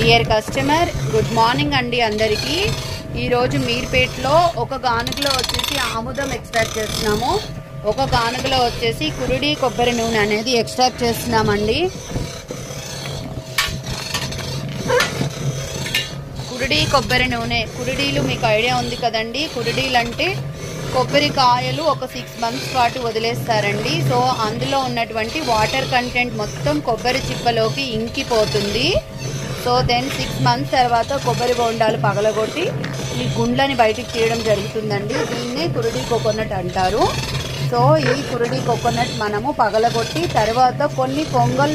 Dear customer, good morning అండి అందరికీ. ఈరోజు మీర్పేట్లో ఒక గానుగలో వచ్చేసి ఆముదం ఎక్స్ట్రాక్ట్ చేస్తున్నాము. ఒక గానుగలో వచ్చేసి కురుడి కొబ్బరి నూనె అనేది ఎక్స్ట్రాక్ట్ చేస్తున్నామండి. కురుడి కొబ్బరి నూనె, కురుడీలు మీకు ఐడియా ఉంది కదండి. కురుడీలు అంటే కొబ్బరికాయలు ఒక 6 months పాటు వదిలేస్తారండి. సో అందులో ఉన్నటువంటి వాటర్ కంటెంట్ మొత్తం కొబ్బరి చిప్పలోకి ఇంకిపోతుంది. సో దెన్ 6 months తర్వాత కొబ్బరి బొండాలు పగలగొట్టి ఈ గుండ్లని బయటికి తీయడం జరుగుతుందండి. దీన్ని కురుడి కోకోనట్ అంటారు. సో ఈ కురుడి కోకోనట్ మనము పగలగొట్టి తర్వాత కొన్ని పొంగల్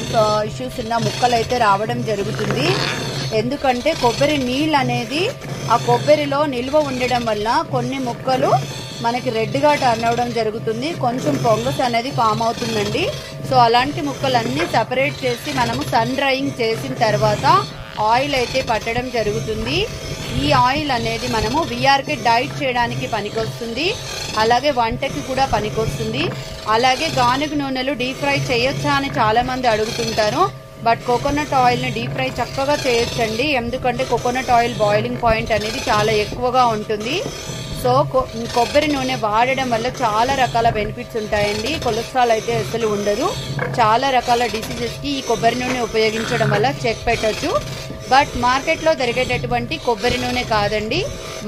ఇష్యూస్ ఉన్న ముక్కలు అయితే రావడం జరుగుతుంది. ఎందుకంటే కొబ్బరి నీళ్ళు అనేది ఆ కొబ్బరిలో నిల్వ ఉండడం వల్ల కొన్ని ముక్కలు మనకి రెడ్గా టర్న్ అవ్వడం జరుగుతుంది. కొంచెం పొంగస్ అనేది ఫామ్ అవుతుందండి. సో అలాంటి ముక్కలన్నీ సపరేట్ చేసి మనము సన్ డ్రైయింగ్ చేసిన తర్వాత ఆయిల్ అయితే పట్టడం జరుగుతుంది. ఈ ఆయిల్ అనేది మనము విఆర్కి డైట్ చేయడానికి పనికొస్తుంది, అలాగే వంటకి కూడా పనికొస్తుంది. అలాగే గానుగ నూనెలు డీప్ ఫ్రై చేయొచ్చా అని చాలామంది అడుగుతుంటారు. బట్ కోకోనట్ ఆయిల్ని డీప్ ఫ్రై చక్కగా చేయొచ్చండి. ఎందుకంటే కోకోనట్ ఆయిల్ బాయిలింగ్ పాయింట్ అనేది చాలా ఎక్కువగా ఉంటుంది. సో కొబ్బరి నూనె వాడడం వల్ల చాలా రకాల బెనిఫిట్స్ ఉంటాయండి. కొలెస్ట్రాల్ అయితే అసలు ఉండదు. చాలా రకాల డిసీజెస్కి ఈ కొబ్బరి నూనె ఉపయోగించడం వల్ల చెక్ పెట్టచ్చు. బట్ మార్కెట్లో దొరికేటటువంటి కొబ్బరి నూనె కాదండి.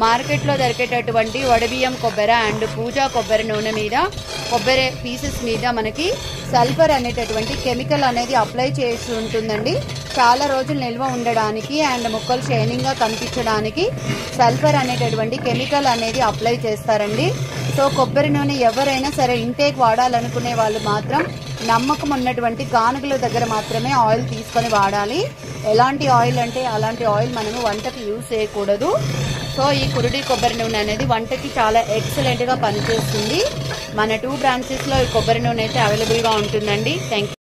మార్కెట్లో దొరికేటటువంటి వడబియ్యం కొబ్బరి అండ్ పూజా కొబ్బరి నూనె మీద, కొబ్బరి పీసెస్ మీద మనకి సల్ఫర్ అనేటటువంటి కెమికల్ అనేది అప్లై చేసి ఉంటుందండి. చాలా రోజులు నిల్వ ఉండడానికి అండ్ ముక్కలు షైనింగ్గా కనిపించడానికి సల్ఫర్ అనేటటువంటి కెమికల్ అనేది అప్లై చేస్తారండి. సో కొబ్బరి నూనె ఎవరైనా సరే ఇంటేక్ వాడాలనుకునే వాళ్ళు మాత్రం నమ్మకం ఉన్నటువంటి గానుగల దగ్గర మాత్రమే ఆయిల్ తీసుకొని వాడాలి. ఎలాంటి ఆయిల్ అంటే అలాంటి ఆయిల్ మనము వంటకి యూజ్ చేయకూడదు. సో ఈ కురుడి కొబ్బరి నూనె అనేది వంటకి చాలా ఎక్సలెంట్గా పనిచేస్తుంది. మన 2 branches లో ఈ కొబ్బరి నూనె అయితే అవైలబుల్గా ఉంటుందండి. Thank you.